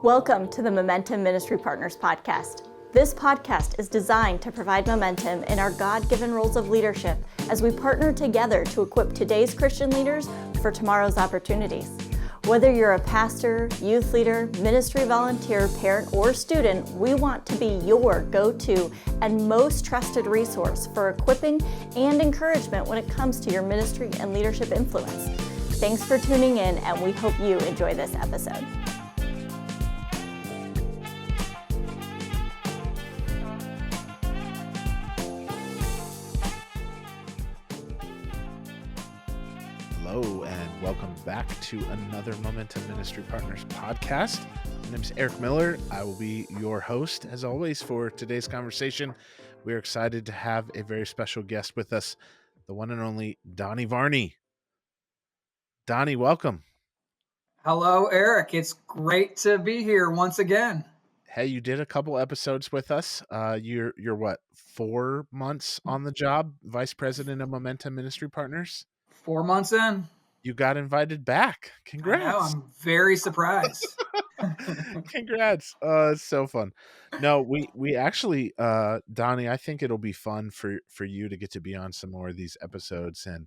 Welcome to the Momentum Ministry Partners podcast. This podcast is designed to provide momentum in our God-given roles of leadership as we partner together to equip today's Christian leaders for tomorrow's opportunities. Whether you're a pastor, youth leader, ministry volunteer, parent, or student, we want to be your go-to and most trusted resource for equipping and encouragement when it comes to your ministry and leadership influence. Thanks for tuning in, and we hope you enjoy this episode. Hello, and welcome back to another Momentum Ministry Partners podcast. My name is Eric Miller. I will be your host, as always, for today's conversation. We're excited to have a very special guest with us, the one and only Donny Varney. Donny, welcome. Hello, Eric. It's great to be here once again. Hey, you did a couple episodes with us. You're what, 4 months on the job, Vice President of Momentum Ministry Partners? 4 months in. You got invited back. Congrats. I know, I'm very surprised. Congrats. It's so fun. No, we actually, Donny, I think it'll be fun for you to get to be on some more of these episodes. And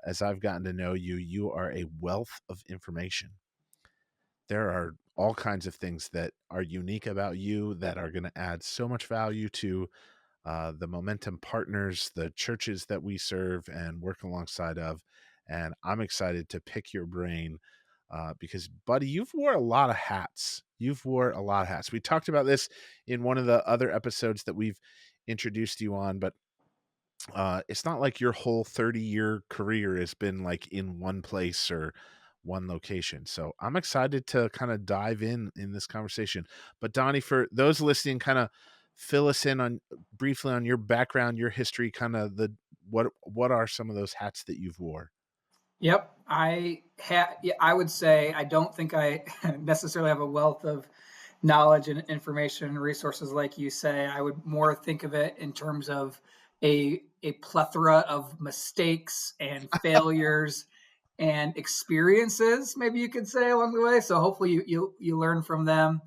as I've gotten to know you, you are a wealth of information. There are all kinds of things that are unique about you that are going to add so much value to the Momentum partners, the churches that we serve and work alongside of. And I'm excited to pick your brain because, buddy, you've wore a lot of hats. We talked about this in one of the other episodes that we've introduced you on, but it's not like your whole 30-year career has been like in one place or one location. So I'm excited to kind of dive in this conversation. But Donny, for those listening, kind of fill us in on briefly on your background, your history, kind of what are some of those hats that you've wore? Yep. I would say I don't think I necessarily have a wealth of knowledge and information and resources like you say. I would more think of it in terms of a plethora of mistakes and failures and experiences, maybe you could say, along the way. So hopefully you learn from them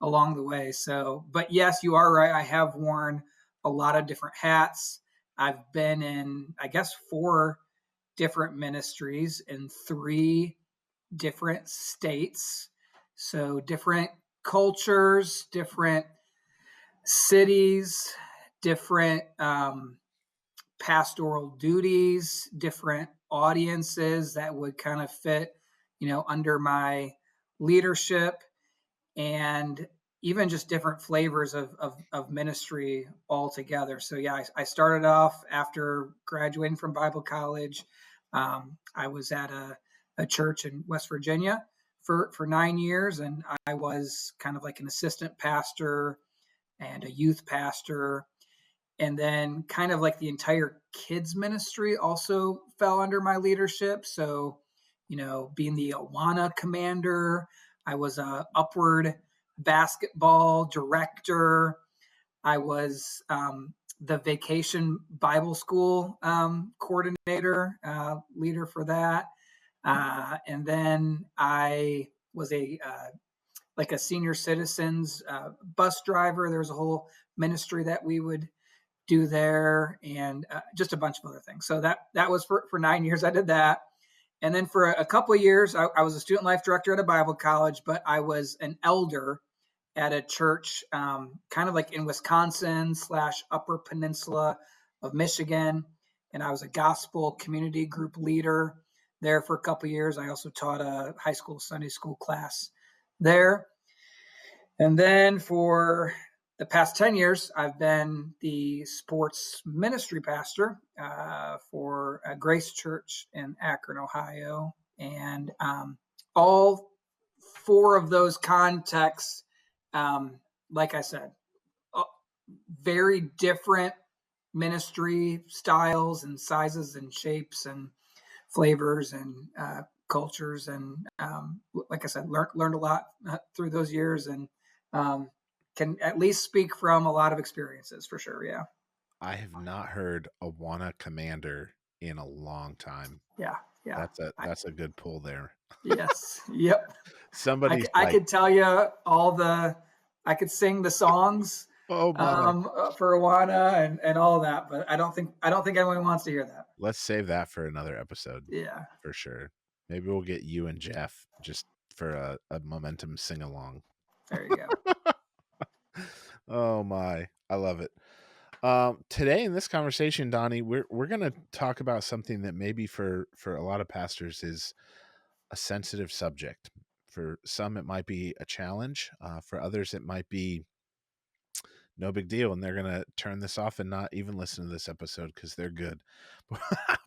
along the way. So, but yes, you are right. I have worn a lot of different hats. I've been in, I guess, 4 different ministries in 3 different states. So different cultures, different cities, different pastoral duties, different audiences that would kind of fit, under my leadership, and even just different flavors of ministry altogether. So yeah, I started off after graduating from Bible college. I was at a church in West Virginia for 9 years, and I was kind of like an assistant pastor and a youth pastor. And then kind of like the entire kids ministry also fell under my leadership. So, being the Awana commander, I was a upward basketball director. I was the vacation Bible school coordinator, leader for that. And then I was like a senior citizens bus driver. There was a whole ministry that we would do there, and just a bunch of other things. So that was for 9 years. I did that. And then for a couple of years, I was a student life director at a Bible college, but I was an elder at a church kind of like in Wisconsin / Upper Peninsula of Michigan. And I was a gospel community group leader there for a couple of years. I also taught a high school Sunday school class there. And then for the past 10 years, I've been the sports ministry pastor for a Grace Church in Akron, Ohio. And all 4 of those contexts, like I said, very different ministry styles and sizes and shapes and flavors and cultures. And like I said, learned a lot through those years, and can at least speak from a lot of experiences for sure. Yeah. I have not heard Awana commander in a long time. Yeah. Yeah. That's a good pull there. Yes. Yep. Somebody's I like, could tell you I could sing the songs oh my. for Awana and all that, but I don't think anyone wants to hear that. Let's save that for another episode Yeah. for sure. Maybe we'll get you and Jeff just for a momentum sing along. There you go. Oh my, I love it. Today in this conversation, Donnie, we're gonna talk about something that maybe for a lot of pastors is a sensitive subject. For some, it might be a challenge. For others, it might be no big deal, and they're gonna turn this off and not even listen to this episode because they're good.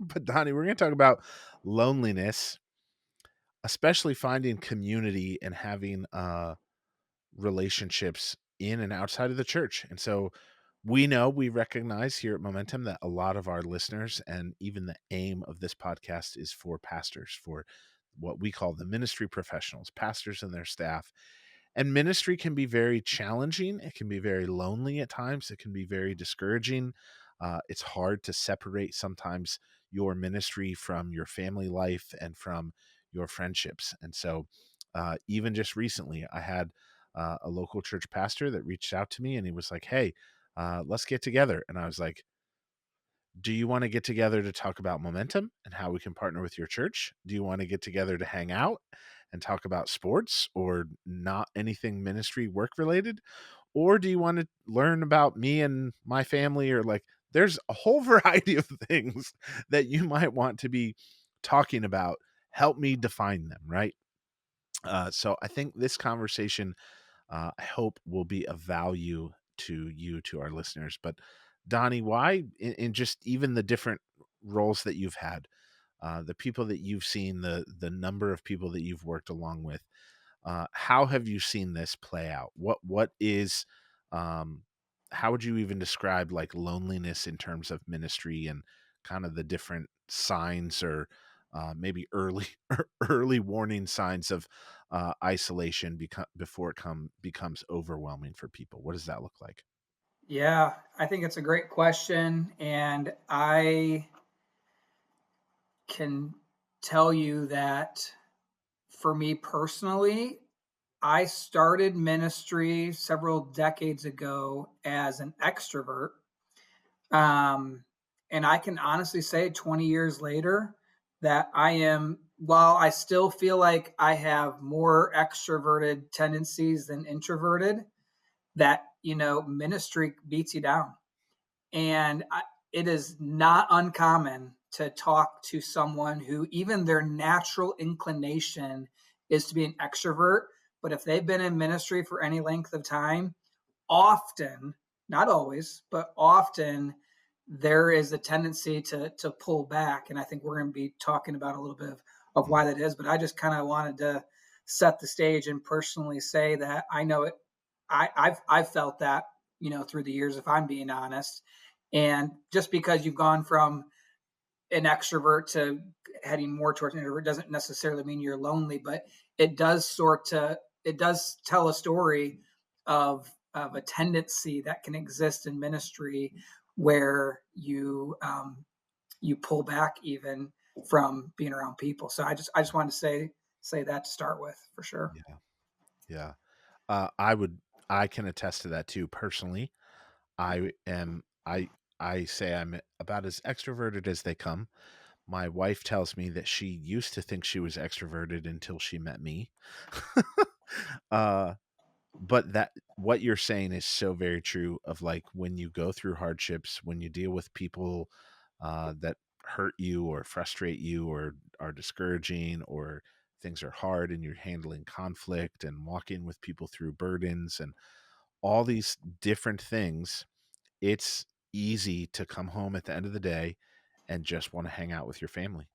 But Donnie, we're gonna talk about loneliness, especially finding community and having relationships in and outside of the church. And so we recognize here at Momentum that a lot of our listeners and even the aim of this podcast is for pastors, for what we call the ministry professionals, pastors and their staff. And ministry can be very challenging. It can be very lonely at times. It can be very discouraging. It's hard to separate sometimes your ministry from your family life and from your friendships. And so, even just recently, I had a local church pastor that reached out to me and he was like, "Hey, let's get together." And I was like, "Do you want to get together to talk about momentum and how we can partner with your church? Do you want to get together to hang out and talk about sports or not anything ministry work related? Or do you want to learn about me and my family?" Or like, there's a whole variety of things that you might want to be talking about. Help me define them, right? So I think this conversation, I hope, will be of value to you, to our listeners. But Donnie, why, in just even the different roles that you've had, the people that you've seen, the number of people that you've worked along with, how have you seen this play out? What is, um, how would you even describe like loneliness in terms of ministry and kind of the different signs or maybe early early warning signs of isolation before it becomes overwhelming for people? What does that look like? Yeah, I think it's a great question, and I can tell you that for me personally, I started ministry several decades ago as an extrovert. Um, and I can honestly say 20 years later that while I still feel like I have more extroverted tendencies than introverted, that, ministry beats you down. And it is not uncommon to talk to someone who even their natural inclination is to be an extrovert. But if they've been in ministry for any length of time, often, not always, but often, there is a tendency to pull back. And I think we're going to be talking about a little bit of Mm, why that is. But I just kind of wanted to set the stage and personally say that I know it. I've felt that, through the years, if I'm being honest. And just because you've gone from an extrovert to heading more towards an introvert doesn't necessarily mean you're lonely, but it does tell a story of a tendency that can exist in ministry where you pull back even from being around people. So I just wanted to say that to start with for sure. yeah, yeah. I would, I can attest to that too personally. I am, I say I'm about as extroverted as they come. My wife tells me that she used to think she was extroverted until she met me. uh, but that what you're saying is so very true of like when you go through hardships, when you deal with people that hurt you or frustrate you or are discouraging or things are hard and you're handling conflict and walking with people through burdens and all these different things, it's easy to come home at the end of the day and just want to hang out with your family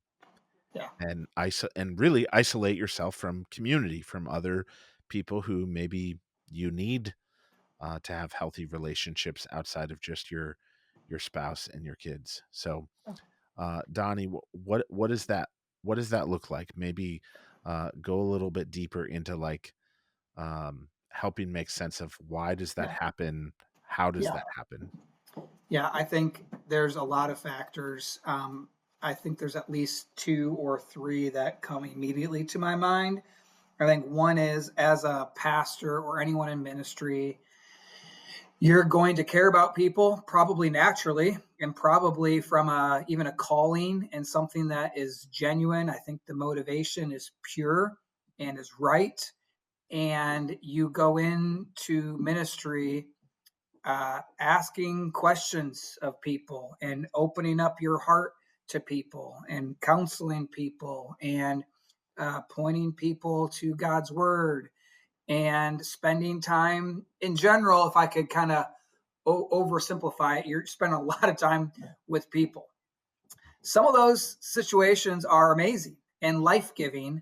Yeah. and and really isolate yourself from community, from other people who maybe you need to have healthy relationships outside of just your spouse and your kids. So, Donnie, what is that? What does that look like? Maybe go a little bit deeper into like helping make sense of why does that Yeah. happen? How does Yeah. that happen? Yeah, I think there's a lot of factors. I think there's at least 2 or 3 that come immediately to my mind. I think one is, as a pastor or anyone in ministry, you're going to care about people probably naturally, and probably from even a calling and something that is genuine. I think the motivation is pure and is right. And you go into ministry asking questions of people and opening up your heart to people and counseling people and pointing people to God's word and spending time in general. If I could kind of oversimplify it, you're spending a lot of time with people. Some of those situations are amazing and life-giving.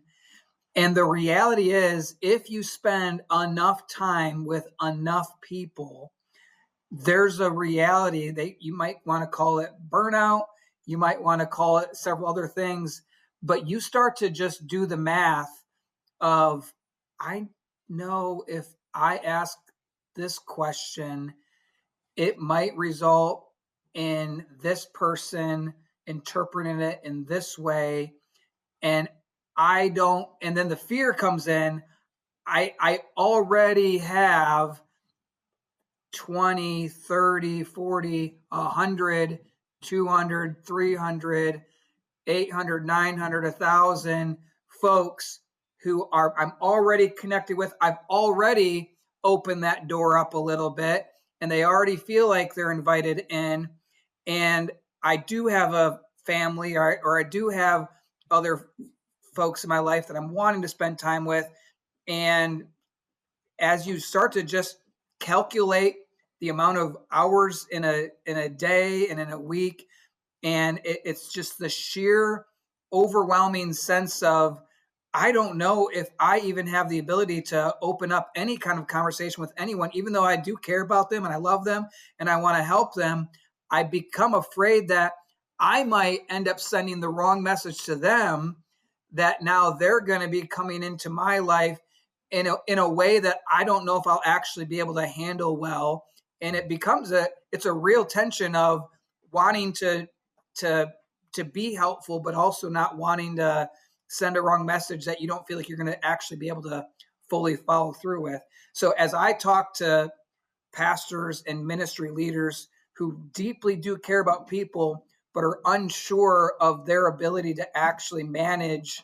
And the reality is, if you spend enough time with enough people, there's a reality that you might want to call it burnout. You might want to call it several other things, but you start to just do the math of, I know if I ask this question, it might result in this person interpreting it in this way. And I don't, and then the fear comes in. I already have 20, 30, 40, 100, 200, 300, 800, 900, 1,000 folks who I'm already connected with. I've already opened that door up a little bit, and they already feel like they're invited in. And I do have a family, or I do have other folks in my life that I'm wanting to spend time with. And as you start to just calculate the amount of hours in a day and in a week, and it's just the sheer overwhelming sense of, I don't know if I even have the ability to open up any kind of conversation with anyone, even though I do care about them and I love them and I want to help them. I become afraid that I might end up sending the wrong message to them, that now they're going to be coming into my life in a way that I don't know if I'll actually be able to handle well. And it becomes it's a real tension of wanting to be helpful, but also not wanting to send a wrong message that you don't feel like you're going to actually be able to fully follow through with. So as I talk to pastors and ministry leaders who deeply do care about people, but are unsure of their ability to actually manage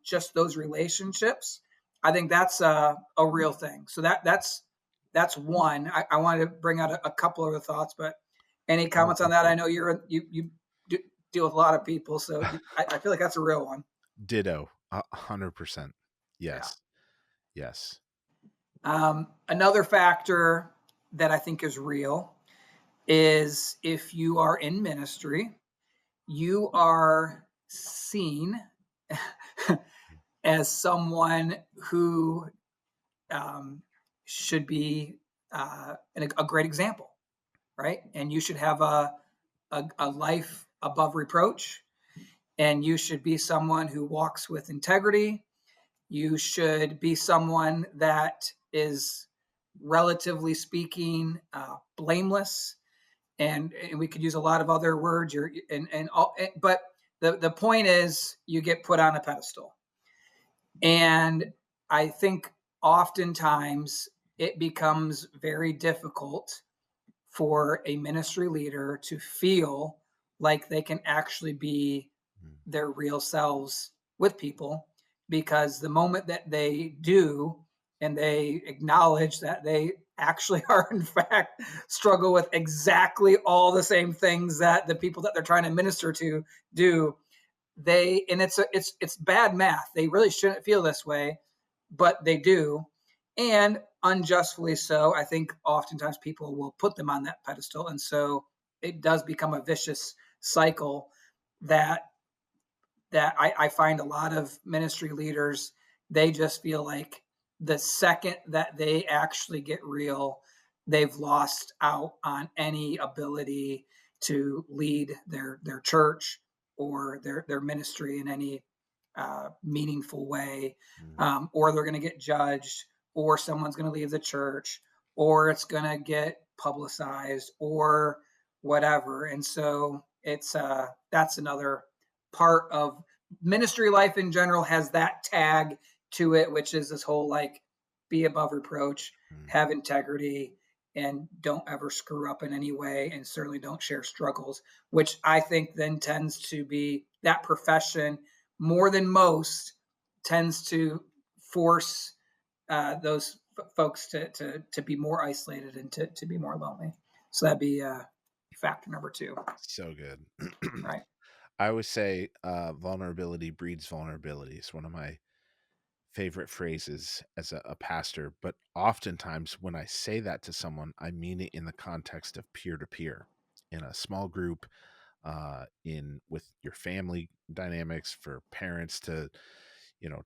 just those relationships, I think that's a real thing. So that's one. I wanted to bring out a couple other thoughts, but any Oh, comments on that? I know you deal with a lot of people, so I feel like that's a real one. ditto, 100%. Yeah. Yes, yes. Another factor that I think is real is, if you are in ministry, you are seen as someone who should be a great example, right? And you should have a life above reproach, and you should be someone who walks with integrity. You should be someone that is, relatively speaking, blameless. And we could use a lot of other words. But the point is, you get put on a pedestal. And I think oftentimes it becomes very difficult for a ministry leader to feel like they can actually be their real selves with people, because the moment that they do, and they acknowledge that they actually are in fact struggle with exactly all the same things that the people that they're trying to minister to do, and it's bad math. They really shouldn't feel this way, but they do, and unjustly so. I think oftentimes people will put them on that pedestal, and so it does become a vicious cycle that I find a lot of ministry leaders, they just feel like the second that they actually get real, they've lost out on any ability to lead their church or their ministry in any meaningful way, or they're going to get judged, or someone's going to leave the church, or it's going to get publicized, or whatever. And so it's that's another part of ministry life in general, has that tag to it, which is this whole like be above reproach, Mm. have integrity, and don't ever screw up in any way, and certainly don't share struggles, which I think then tends to be that profession more than most tends to force those folks to be more isolated and to be more lonely. So that'd be factor number two, So good. right? I always say vulnerability breeds vulnerability. It's one of my favorite phrases as a pastor, but oftentimes when I say that to someone, I mean it in the context of peer to peer, in a small group, in with your family dynamics, for parents to,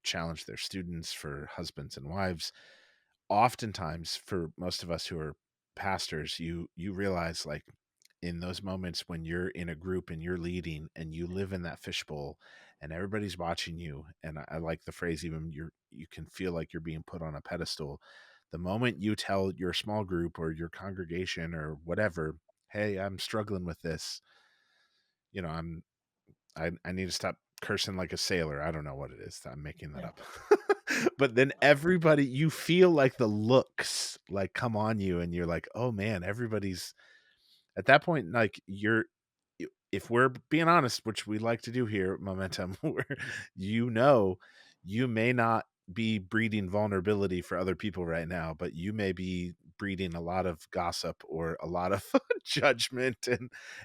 challenge their students, for husbands and wives. Oftentimes, for most of us who are pastors, you realize, like, in those moments when you're in a group and you're leading and you live in that fishbowl and everybody's watching you, and I like the phrase, even you can feel like you're being put on a pedestal. The moment you tell your small group or your congregation or whatever, hey, I'm struggling with this, you know i'm I need to stop cursing like a sailor. I don't know what it is. I'm making that Yeah, up. But then everybody, you feel like the looks like come on you, and you're like, oh man, everybody's at that point, like, if we're being honest, which we like to do here at Momentum, where you know you may not be breeding vulnerability for other people right now, but you may be breeding a lot of gossip or a lot of judgment,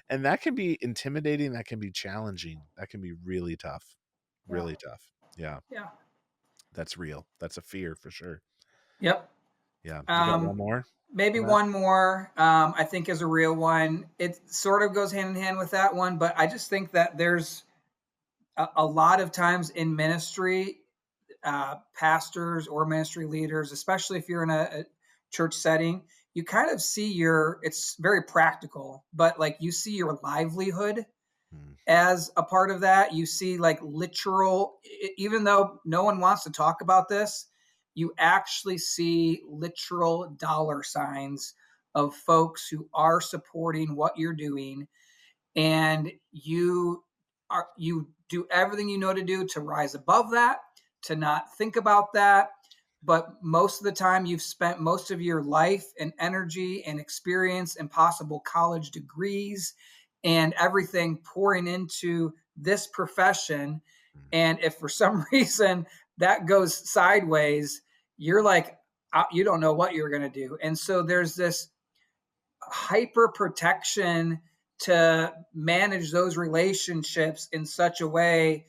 and that can be intimidating, that can be challenging, that can be really tough. yeah, Really tough. Yeah, yeah, that's real. That's a fear for sure. yep. Yeah. You got one Um, more maybe on that? one more. I think is a real one. It sort of goes hand in hand with that one, but I just think that there's a lot of times in ministry, pastors or ministry leaders, especially if you're in a church setting, you kind of see it's very practical, but like you see your livelihood Mm, as a part of that. You see like literal, even though no one wants to talk about this, you actually see literal dollar signs of folks who are supporting what you're doing, and you do everything you know to do to rise above that, to not think about that. But most of the time you've spent most of your life and energy and experience and possible college degrees and everything pouring into this profession, mm, and if for some reason that goes sideways, you're like, you don't know what you're going to do. And so there's this hyper protection to manage those relationships in such a way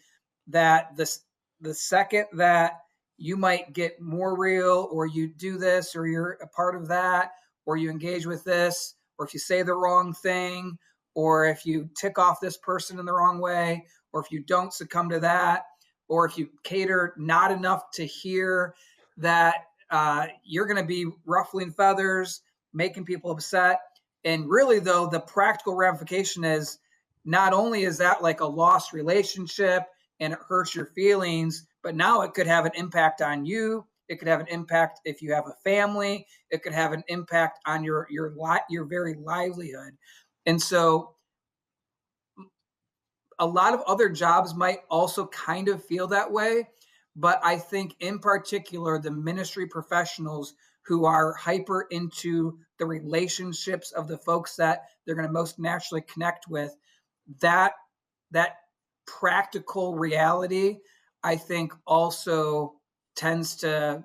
that the second that you might get more real, or you do this, or you're a part of that, or you engage with this, or if you say the wrong thing, or if you tick off this person in the wrong way, or if you don't succumb to that, or if you cater not enough to hear that, you're going to be ruffling feathers, making people upset. And really, though, the practical ramification is not only is that like a lost relationship and it hurts your feelings, but now it could have an impact on you. It could have an impact if you have a family. It could have an impact on your very livelihood. And so a lot of other jobs might also kind of feel that way. But I think, in particular, the ministry professionals who are hyper into the relationships of the folks that they're going to most naturally connect with, that that practical reality, I think, also tends to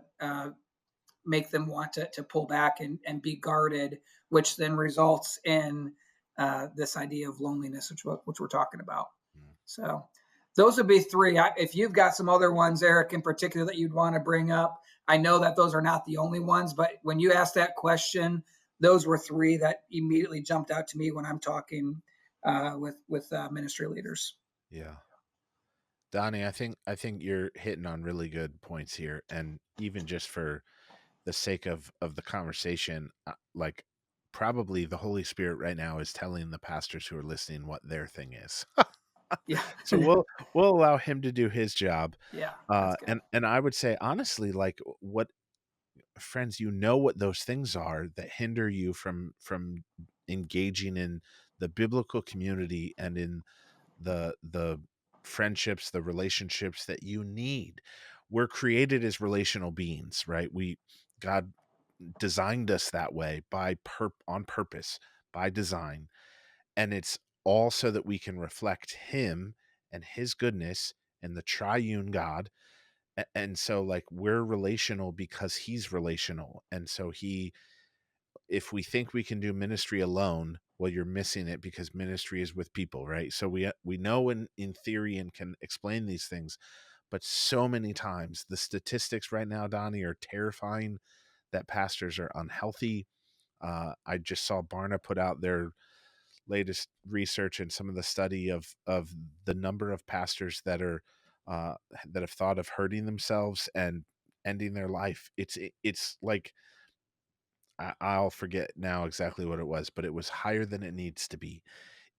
make them want to pull back and be guarded, which then results in this idea of loneliness, which we're talking about. mm. So those would be three. If you've got some other ones, Eric, in particular that you'd want to bring up, I know that those are not the only ones, but when you asked that question, those were three that immediately jumped out to me when I'm talking with ministry leaders. Yeah. Donnie, I think you're hitting on really good points here, and even just for the sake of the conversation, like, probably the Holy Spirit right now is telling the pastors who are listening what their thing is. Yeah, So we'll allow him to do his job. yeah, that's good. And I would say honestly, like, what friends, what those things are that hinder you from engaging in the biblical community and in the friendships, the relationships that you need. We're created as relational beings, right? God designed us that way on purpose, by design, and it's all so that we can reflect him and his goodness and the triune God. And so like we're relational because he's relational. And so if we think we can do ministry alone, well, you're missing it, because ministry is with people, right? So we know in theory and can explain these things, but so many times the statistics right now, Donnie, are terrifying, that pastors are unhealthy. I just saw Barna put out their latest research and some of the study of the number of pastors uh, that have thought of hurting themselves and ending their life. It's like I'll forget now exactly what it was, but it was higher than it needs to be.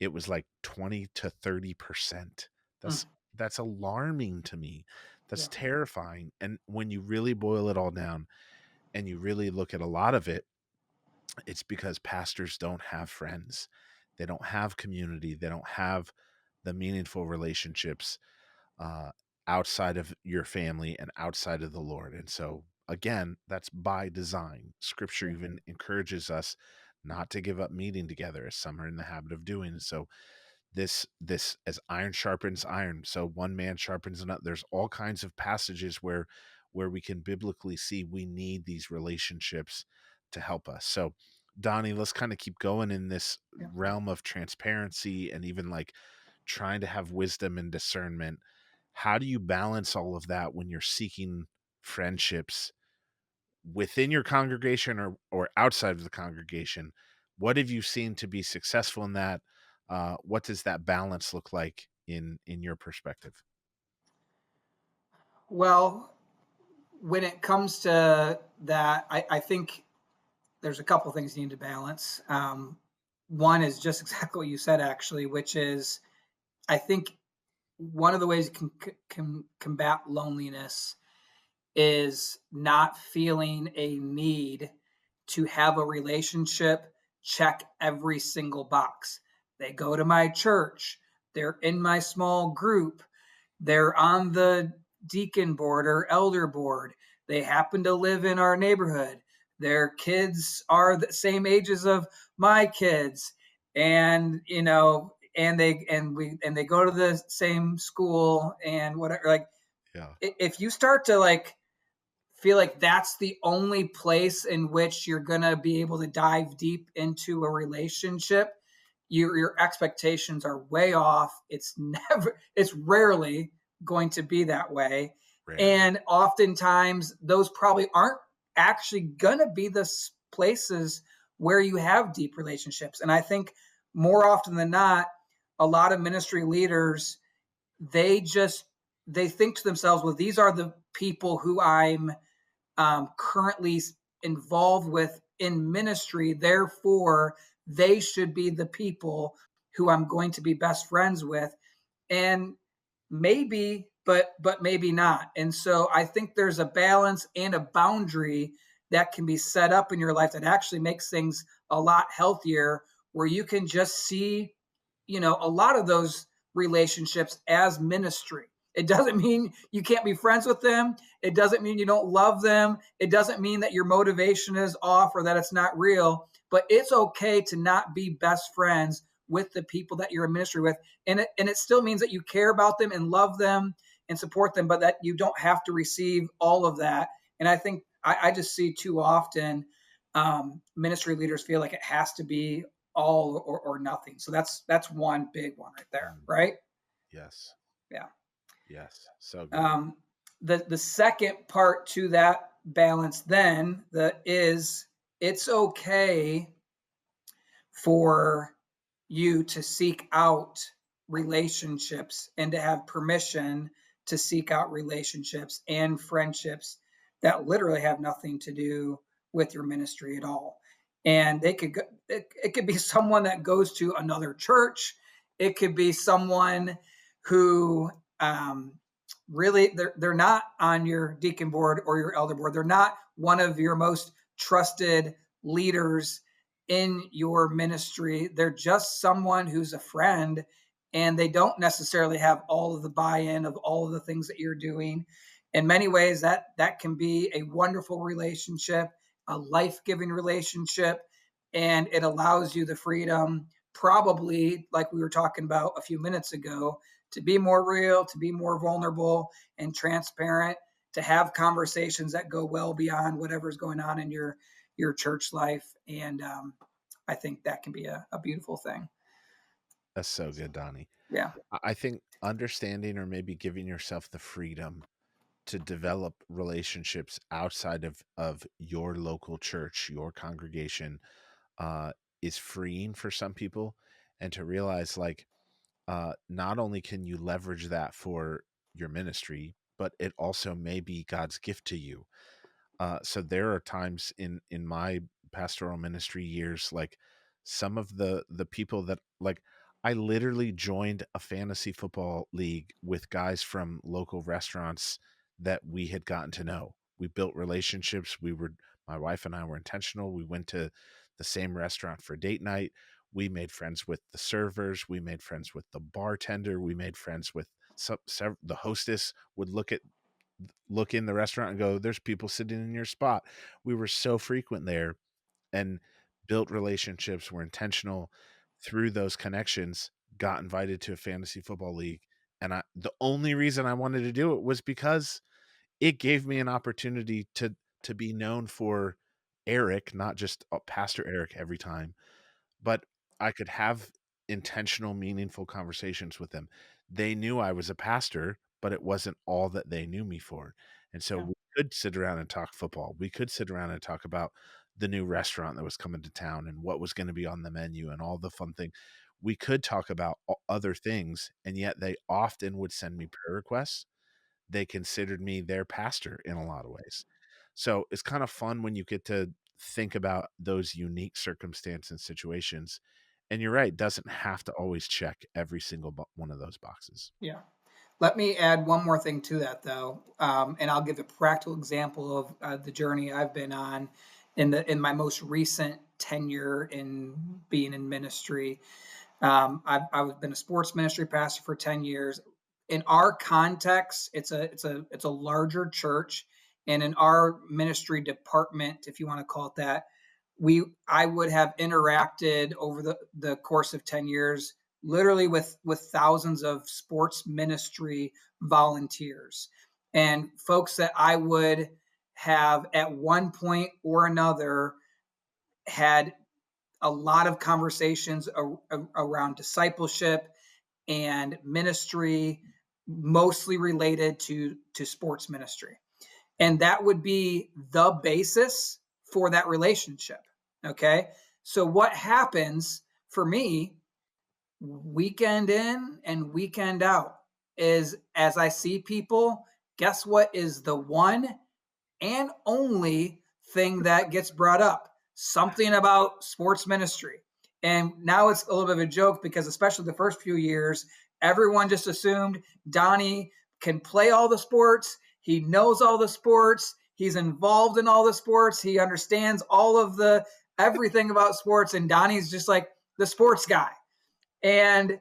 It was like 20 to 30%. Mm, That's alarming to me. That's yeah. terrifying. And when you really boil it all down and you really look at a lot of it, it's because pastors don't have friends. They don't have community. They don't have the meaningful relationships uh, outside of your family and outside of the Lord. And so, again, that's by design. Scripture Yeah. even encourages us not to give up meeting together, as some are in the habit of doing. So, this as iron sharpens iron, so one man sharpens another. There's all kinds of passages where we can biblically see we need these relationships to help us. So, Donnie, let's kind of keep going in this Yeah. realm of transparency and even like trying to have wisdom and discernment. How do you balance all of that when you're seeking friendships within your congregation or outside of the congregation? What have you seen to be successful in that? What does that balance look like in your perspective? Well, when it comes to that, I think there's a couple things you need to balance. One is just exactly what you said, actually, which is I think one of the ways you can combat loneliness is not feeling a need to have a relationship check every single box. They go to my church, they're in my small group, they're on the deacon board or elder board, they happen to live in our neighborhood, their kids are the same ages of my kids, and and they go to the same school and whatever. Like, Yeah. if you start to like feel like that's the only place in which you're going to be able to dive deep into a relationship, your expectations are way off. It's rarely going to be that way. Rarely. And oftentimes those probably aren't actually going to be the places where you have deep relationships. And I think more often than not, a lot of ministry leaders, they just they think to themselves, well, these are the people who I'm currently involved with in ministry. Therefore, they should be the people who I'm going to be best friends with. And maybe, but maybe not. And so I think there's a balance and a boundary that can be set up in your life that actually makes things a lot healthier, where you can just see, a lot of those relationships as ministry. It doesn't mean you can't be friends with them. It doesn't mean you don't love them. It doesn't mean that your motivation is off or that it's not real, but it's okay to not be best friends with the people that you're in ministry with. And it still means that you care about them and love them and support them, but that you don't have to receive all of that. And I think I just see too often ministry leaders feel like it has to be all or nothing. So that's one big one right there, Mm, right? yes. Yeah. Yes. So good. Um, the second part to that balance then is it's okay for you to seek out relationships and to have permission to seek out relationships and friendships that literally have nothing to do with your ministry at all. And it could be someone that goes to another church. It could be someone who really they're not on your deacon board or your elder board. They're not one of your most trusted leaders in your ministry. They're just someone who's a friend, and they don't necessarily have all of the buy-in of all of the things that you're doing. In many ways, that can be a wonderful relationship, a life-giving relationship, and it allows you the freedom, probably like we were talking about a few minutes ago, to be more real, to be more vulnerable and transparent, to have conversations that go well beyond whatever's going on in your church life. And I think that can be a beautiful thing. That's so good, Donnie. Yeah. I think understanding or maybe giving yourself the freedom to develop relationships outside of your local church, your congregation, is freeing for some people, and to realize like not only can you leverage that for your ministry, but it also may be God's gift to you. So there are times in my pastoral ministry years, like some of the people that like I literally joined a fantasy football league with guys from local restaurants that we had gotten to know. We built relationships. My wife and I were intentional. We went to the same restaurant for date night. We made friends with the servers. We made friends with the bartender. We made friends with the hostess would look in the restaurant and go, there's people sitting in your spot. We were so frequent there and built relationships, were intentional through those connections, got invited to a fantasy football league. And the only reason I wanted to do it was because it gave me an opportunity to be known for Eric, not just Pastor Eric every time, but I could have intentional, meaningful conversations with them. They knew I was a pastor, but it wasn't all that they knew me for. And so Yeah. we could sit around and talk football. We could sit around and talk about the new restaurant that was coming to town and what was going to be on the menu and all the fun things. We could talk about other things, and yet they often would send me prayer requests. They considered me their pastor in a lot of ways. So it's kind of fun when you get to think about those unique circumstances and situations. And you're right, doesn't have to always check every single one of those boxes. Yeah. Let me add one more thing to that, though, and I'll give a practical example of the journey I've been on in my most recent tenure in being in ministry. I've been a sports ministry pastor for 10 years. In our context, it's a larger church, and in our ministry department, if you want to call it that, I would have interacted over the course of 10 years literally with thousands of sports ministry volunteers and folks that I would have at one point or another had a lot of conversations around discipleship and ministry, mostly related to sports ministry. And that would be the basis for that relationship. Okay. So what happens for me weekend in and weekend out is as I see people, guess what is the one and only thing that gets brought up? Something about sports ministry. And now it's a little bit of a joke because, especially the first few years, everyone just assumed Donnie can play all the sports. He knows all the sports. He's involved in all the sports. He understands all of the everything about sports. And Donnie's just like the sports guy. And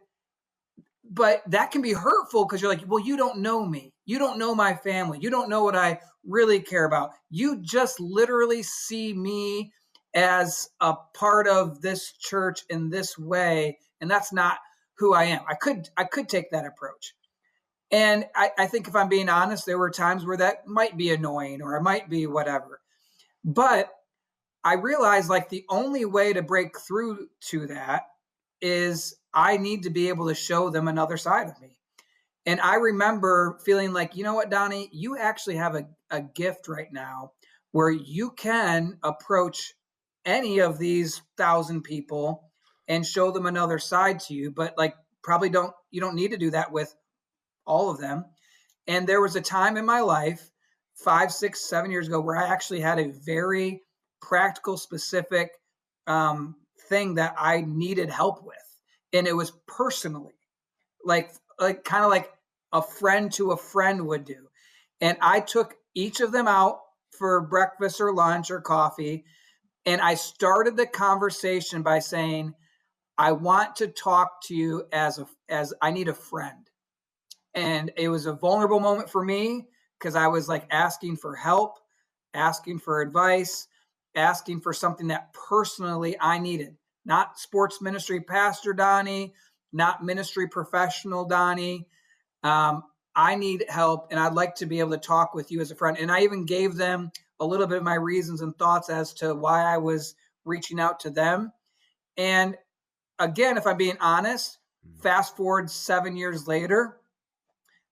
but that can be hurtful because you're like, well, you don't know me. You don't know my family. You don't know what I really care about. You just literally see me as a part of this church in this way. And that's not who I am. I could take that approach. And I think if I'm being honest, there were times where that might be annoying or it might be whatever. But I realized like the only way to break through to that is I need to be able to show them another side of me. And I remember feeling like, you know what, Donnie, you actually have a gift right now where you can approach any of these 1,000 people and show them another side to you, but like probably you don't need to do that with all of them. And there was a time in my life, 5, 6, 7 years ago, where I actually had a very practical, specific thing that I needed help with. And it was personally, like kind of like a friend to a friend would do. And I took each of them out for breakfast or lunch or coffee. And I started the conversation by saying, I want to talk to you as I need a friend. And it was a vulnerable moment for me because I was like asking for help, asking for advice, asking for something that personally I needed. Not sports ministry pastor Donny, not ministry professional Donny. Um, I need help, and I'd like to be able to talk with you as a friend. And I even gave them a little bit of my reasons and thoughts as to why I was reaching out to them. And again, if I'm being honest, fast forward 7 years later,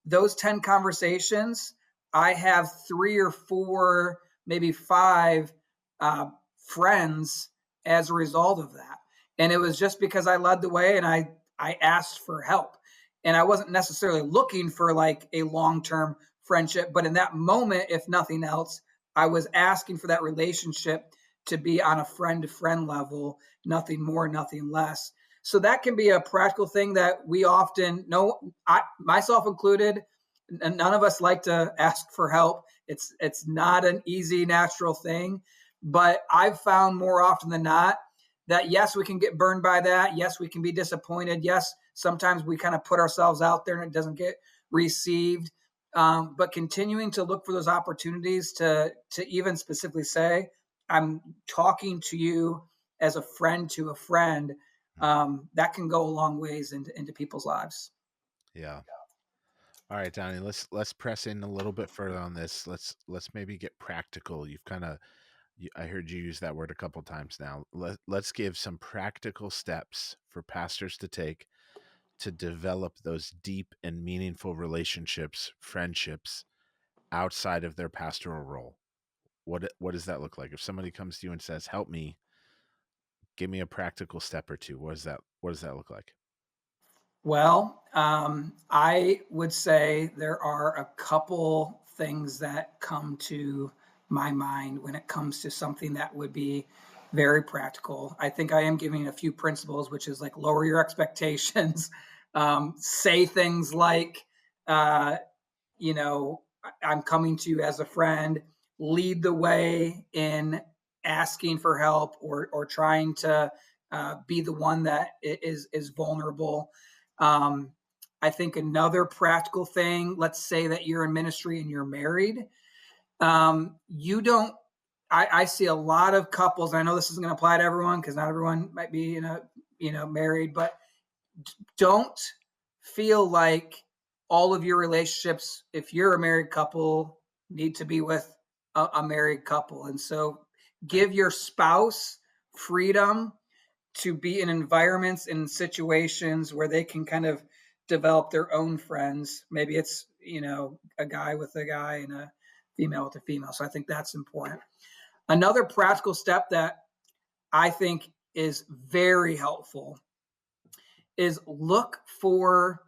those 10 conversations, I have 3 or 4, maybe 5 friends as a result of that. And it was just because I led the way and I asked for help. And I wasn't necessarily looking for like a long-term friendship, but in that moment, if nothing else, I was asking for that relationship to be on a friend-to-friend level, nothing more, nothing less. So that can be a practical thing that we often know, myself included, and none of us like to ask for help. It's not an easy, natural thing. But I've found more often than not that yes, we can get burned by that. Yes, we can be disappointed. Yes, sometimes we kind of put ourselves out there and it doesn't get received. But continuing to look for those opportunities to even specifically say, I'm talking to you as a friend to a friend, that can go a long ways into people's lives. Yeah. All right, Donnie, let's press in a little bit further on this. Let's maybe get practical. You've kind of I heard you use that word a couple times now. Let's give some practical steps for pastors to take to develop those deep and meaningful relationships, friendships outside of their pastoral role. What does that look like? If somebody comes to you and says, "Help me," give me a practical step or two. What does that look like? Well, I would say there are a couple things that come to my mind when it comes to something that would be very practical. I think I am giving a few principles, which is like lower your expectations, say things like, uh, I'm coming to you as a friend, lead the way in asking for help or trying to be the one that is vulnerable. Um, I think another practical thing, let's say that you're in ministry and you're married. You don't, I see a lot of couples, and I know this isn't going to apply to everyone because not everyone might be married, but don't feel like all of your relationships, if you're a married couple, need to be with a married couple. And so Right. give your spouse freedom to be in environments and situations where they can kind of develop their own friends. Maybe it's, a guy with a guy and a female with a female. So I think that's important. Another practical step that I think is very helpful is look for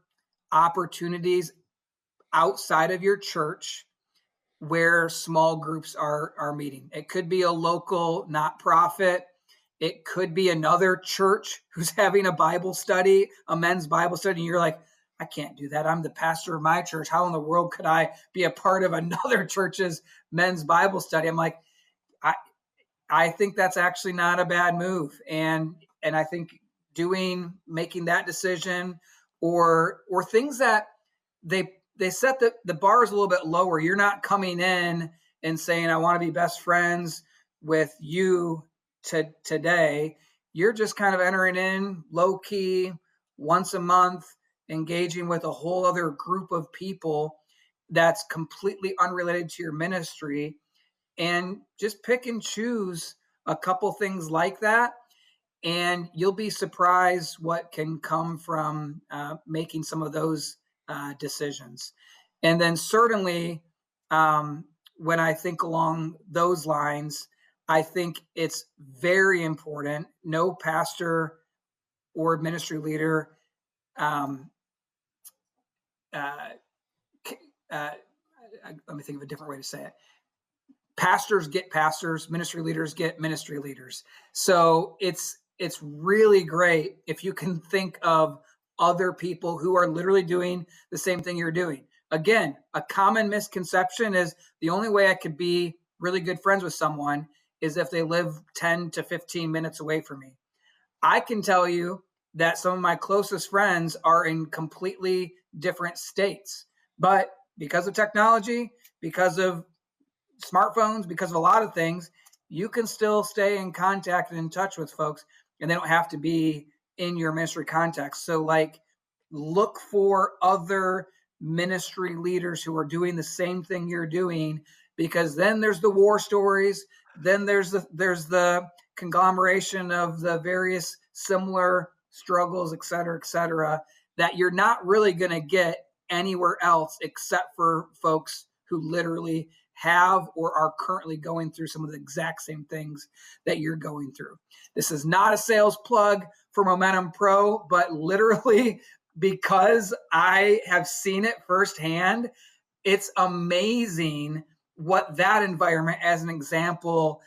opportunities outside of your church where small groups are meeting. It could be a local nonprofit. It could be another church who's having a Bible study, a men's Bible study, and you're like, I can't do that. I'm the pastor of my church. How in the world could I be a part of another church's men's Bible study? I'm like, I I think that's actually not a bad move. And I think making that decision or things that they set the bars a little bit lower. You're not coming in and saying, I want to be best friends with you today. You're just kind of entering in low key once a month, engaging with a whole other group of people that's completely unrelated to your ministry, and just pick and choose a couple things like that, and you'll be surprised what can come from making some of those decisions. And then certainly, when I think along those lines, I think it's very important. No pastor or ministry leader, um, uh, uh, let me think of a different way to say it. Pastors get pastors, ministry leaders get ministry leaders. So it's really great if you can think of other people who are literally doing the same thing you're doing. Again, a common misconception is the only way I could be really good friends with someone is if they live 10 to 15 minutes away from me. I can tell you that some of my closest friends are in completely different states, but because of technology, because of smartphones, because of a lot of things, you can still stay in contact and in touch with folks, and they don't have to be in your ministry context. So, like, look for other ministry leaders who are doing the same thing you're doing, because then there's the war stories, then there's the conglomeration of the various similar struggles, et cetera, that you're not really going to get anywhere else except for folks who literally have or are currently going through some of the exact same things that you're going through. This is not a sales plug for Momentum Pro, but literally because I have seen it firsthand, it's amazing what that environment, as an example,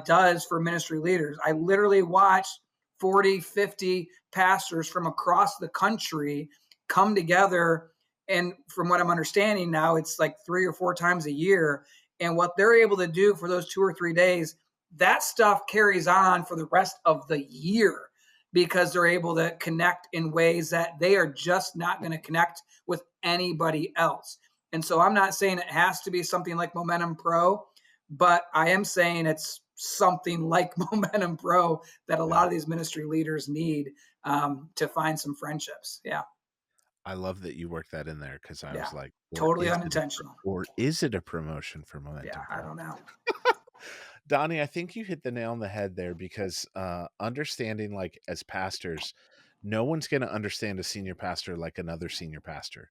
does for ministry leaders. I literally watched 40, 50 pastors from across the country come together. And from what I'm understanding now, it's like 3 or 4 times a year. And what they're able to do for those 2 or 3 days, that stuff carries on for the rest of the year, because they're able to connect in ways that they are just not going to connect with anybody else. And so I'm not saying it has to be something like Momentum Pro, but I am saying it's something like Momentum Pro that a lot of these ministry leaders need to find some friendships. Yeah. I love that you worked that in there, because I Yeah. was like, Totally unintentional. or is it a promotion for Yeah. Momentum I Pro? don't know. Donnie, I think you hit the nail on the head there, because understanding, like, as pastors, no one's going to understand a senior pastor like another senior pastor.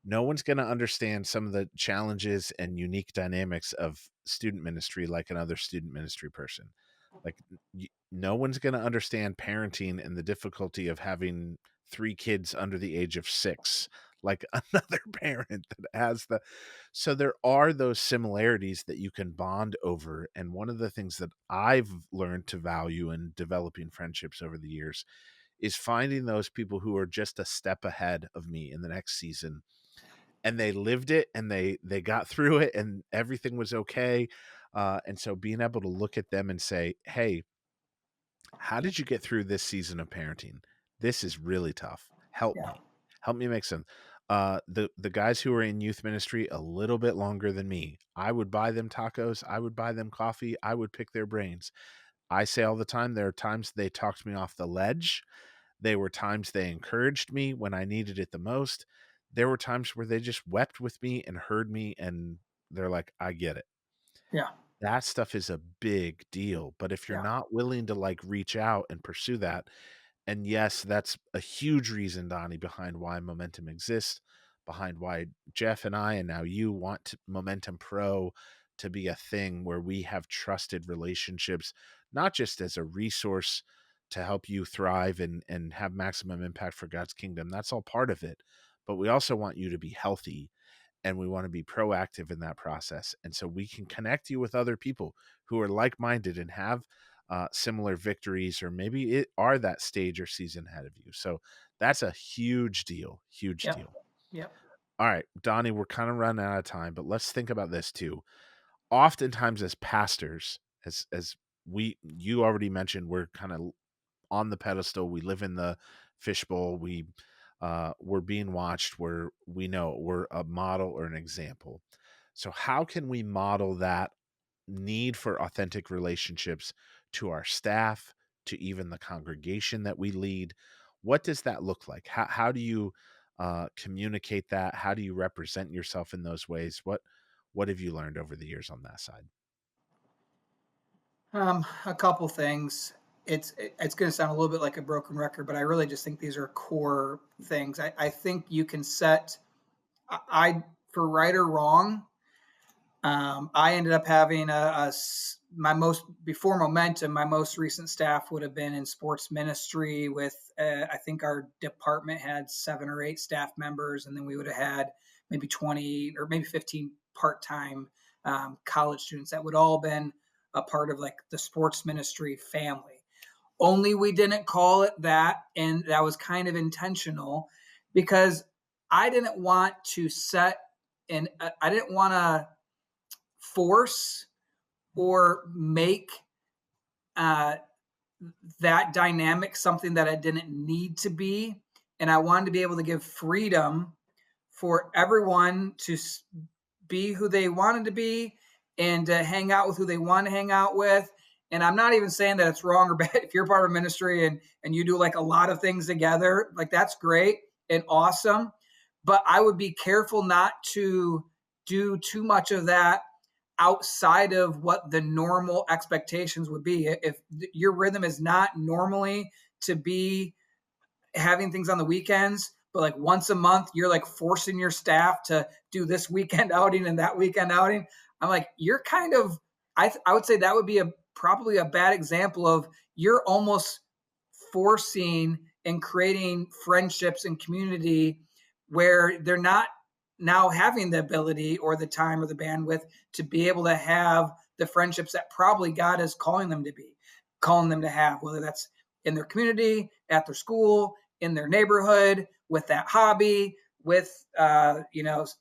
No one's going to understand some of the challenges and unique dynamics of student ministry like another student ministry person. Like, no one's going to understand parenting and the difficulty of having 3 kids under the age of 6 like another parent that has the. So there are those similarities that you can bond over. And one of the things that I've learned to value in developing friendships over the years is finding those people who are just a step ahead of me in the next season, and they lived it, and they got through it, and everything was okay. And so being able to look at them and say, hey, how did you get through this season of parenting? This is really tough. Yeah. Help me make some. The guys who are in youth ministry a little bit longer than me, I would buy them tacos, I would buy them coffee, I would pick their brains. I say all the time, there are times they talked me off the ledge. There were times they encouraged me when I needed it the most. There were times where they just wept with me and heard me, and they're like, I get it. Yeah. That stuff is a big deal. But if you're Yeah. not willing to, like, reach out and pursue that, and yes, that's a huge reason, Donnie, behind why Momentum exists, behind why Jeff and I, and now you, want Momentum Pro to be a thing where we have trusted relationships, not just as a resource to help you thrive and have maximum impact for God's kingdom. That's all part of it. But we also want you to be healthy, and we want to be proactive in that process. And so we can connect you with other people who are like-minded and have similar victories, or maybe it are that stage or season ahead of you. So that's a huge deal. Huge Yep. deal. Yep. All right, Donnie, we're kind of running out of time, but let's think about this too. Oftentimes as pastors, as you already mentioned, we're kind of on the pedestal. We live in the fishbowl. We're being watched. We know we're a model or an example. So how can we model that need for authentic relationships to our staff, to even the congregation that we lead? What does that look like? How do you communicate that? How do you represent yourself in those ways? What have you learned over the years on that side? A couple things. It's going to sound a little bit like a broken record, but I really just think these are core things. I think you can set. I for right or wrong. I ended up having my most before Momentum. My most recent staff would have been in sports ministry. With I think our department had 7 or 8 staff members, and then we would have had maybe 20 or maybe 15 part-time college students that would all been a part of like the sports ministry family. Only we didn't call it that, and that was kind of intentional because I didn't want to force or make that dynamic something that it didn't need to be. And I wanted to be able to give freedom for everyone to be who they wanted to be and to hang out with who they want to hang out with. And I'm not even saying that it's wrong or bad. If you're part of ministry and you do like a lot of things together, like that's great and awesome. But I would be careful not to do too much of that outside of what the normal expectations would be. If your rhythm is not normally to be having things on the weekends, but like once a month, you're like forcing your staff to do this weekend outing and that weekend outing. I'm like, you're kind of, I would say that would be probably a bad example of you're almost forcing and creating friendships and community where they're not now having the ability or the time or the bandwidth to be able to have the friendships that probably God is calling them to have, whether that's in their community, at their school, in their neighborhood, with that hobby, with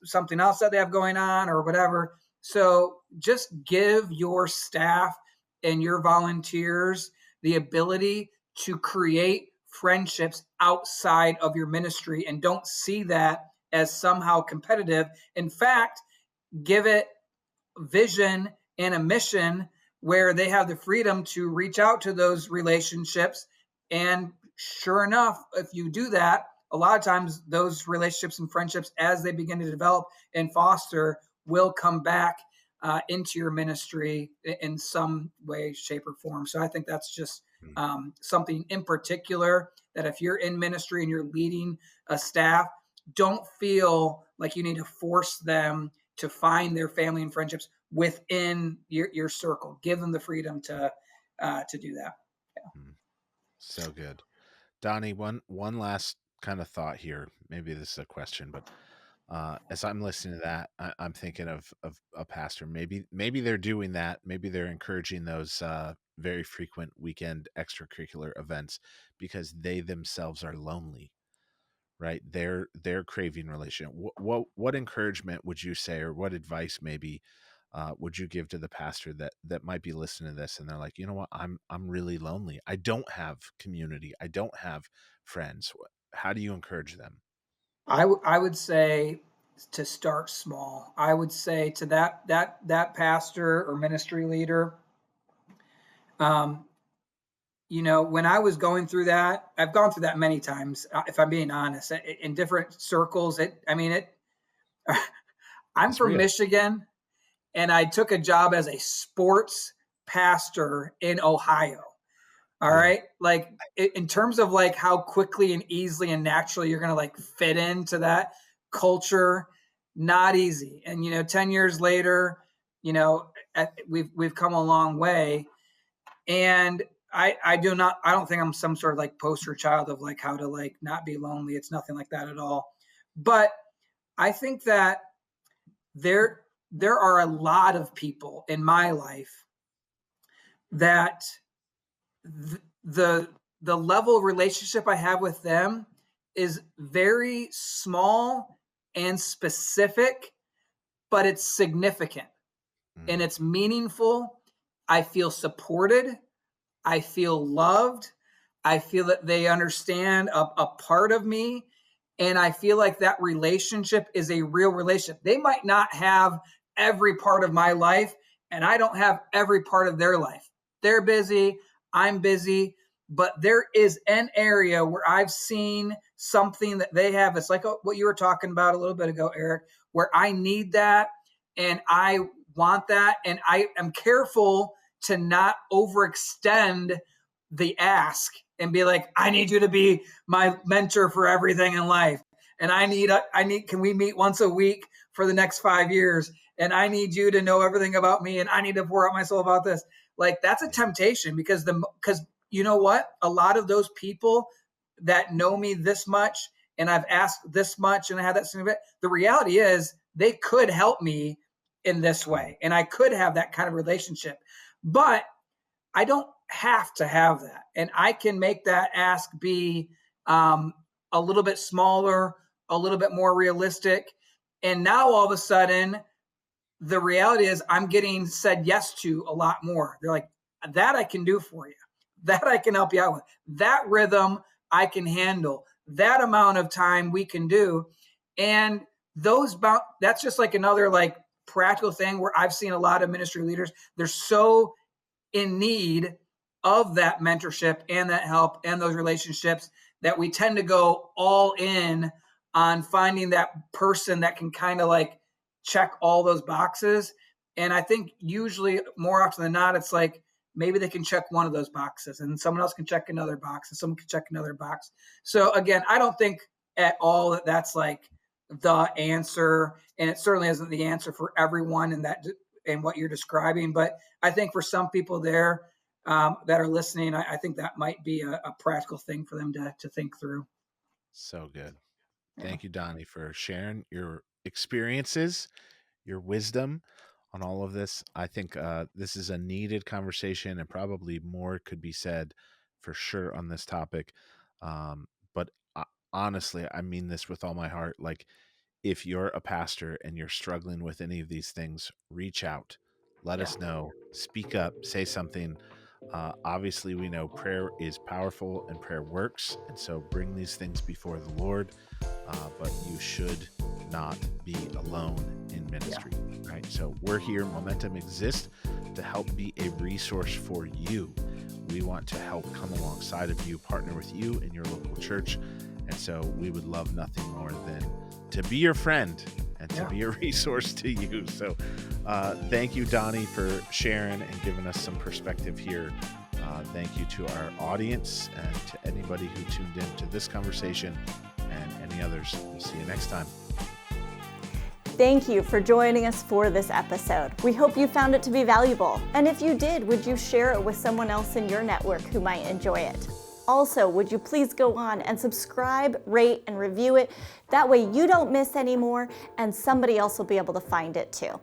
something else that they have going on or whatever. So just give your staff and your volunteers the ability to create friendships outside of your ministry, and don't see that as somehow competitive. In fact, give it vision and a mission where they have the freedom to reach out to those relationships. And sure enough, if you do that, a lot of times those relationships and friendships, as they begin to develop and foster, will come back into your ministry in some way, shape, or form. So I think that's just something in particular that if you're in ministry and you're leading a staff, don't feel like you need to force them to find their family and friendships within your circle. Give them the freedom to do that. Yeah. So good. Donnie, one last kind of thought here. Maybe this is a question, but as I'm listening to that, I'm thinking of a pastor. Maybe they're doing that. Maybe they're encouraging those very frequent weekend extracurricular events because they themselves are lonely, right? They're craving relationship. What encouragement would you say, or what advice maybe would you give to the pastor that might be listening to this and they're like, you know what, I'm really lonely. I don't have community. I don't have friends. How do you encourage them? I would say to start small. I would say to that pastor or ministry leader, um, when I was going through that, I've gone through that many times. If I'm being honest, in different circles. I'm It's from real. Michigan, and I took a job as a sports pastor in Ohio. All Yeah. right. Like in terms of like how quickly and easily and naturally you're going to like fit into that culture, not easy. And, 10 years later, we've come a long way. And I don't think I'm some sort of like poster child of like how to like not be lonely. It's nothing like that at all. But I think that there, there are a lot of people in my life that the the level of relationship I have with them is very small and specific, but it's significant and Mm, it's meaningful. I feel supported. I feel loved. I feel that they understand a part of me. And I feel like that relationship is a real relationship. They might not have every part of my life, and I don't have every part of their life. They're busy, I'm busy, but there is an area where I've seen something that they have. It's like what you were talking about a little bit ago, Eric, where I need that and I want that. And I am careful to not overextend the ask and be like, I need you to be my mentor for everything in life. And can we meet once a week for the next 5 years? And I need you to know everything about me. And I need to pour out my soul about this. Like that's a temptation because you know what? A lot of those people that know me this much and I've asked this much and I had that same, the reality is they could help me in this mm, way. And I could have that kind of relationship, but I don't have to have that. And I can make that ask be a little bit smaller, a little bit more realistic. And now all of a sudden, the reality is I'm getting said yes to a lot more. They're like, that I can do for you. That I can help you out with. That rhythm I can handle. That amount of time we can do. And that's just like another like practical thing where I've seen a lot of ministry leaders, they're so in need of that mentorship and that help and those relationships that we tend to go all in on finding that person that can kind of like check all those boxes. And I think usually more often than not, it's like maybe they can check one of those boxes and someone else can check another box and someone can check another box. So again, I don't think at all that that's like the answer, and it certainly isn't the answer for everyone in that and what you're describing. But I think for some people there that are listening, I think that might be a practical thing for them to think through. So good. Thank you, Donny, for sharing your experiences, your wisdom on all of this. I think this is a needed conversation, and probably more could be said for sure on this topic. But honestly, I mean this with all my heart. Like, if you're a pastor and you're struggling with any of these things, reach out, let us know, speak up, say something. Obviously, we know prayer is powerful and prayer works. And so bring these things before the Lord. But you should not be alone in ministry, right? So we're here. Momentum exists to help be a resource for you. We want to help come alongside of you, partner with you in your local church. And so we would love nothing more than to be your friend and to be a resource to you. So thank you, Donny, for sharing and giving us some perspective here. Thank you to our audience and to anybody who tuned in to this conversation and any others. We'll see you next time. Thank you for joining us for this episode. We hope you found it to be valuable. And if you did, would you share it with someone else in your network who might enjoy it? Also, would you please go on and subscribe, rate, and review it? That way you don't miss any more and somebody else will be able to find it too.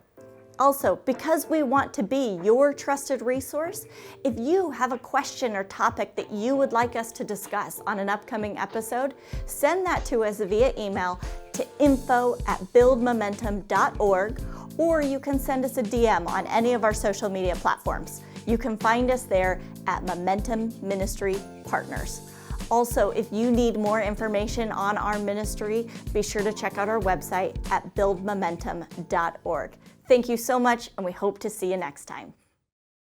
Also, because we want to be your trusted resource, if you have a question or topic that you would like us to discuss on an upcoming episode, send that to us via email to info@buildmomentum.org, or you can send us a DM on any of our social media platforms. You can find us there at Momentum Ministry Partners. Also, if you need more information on our ministry, be sure to check out our website at buildmomentum.org. Thank you so much, and we hope to see you next time.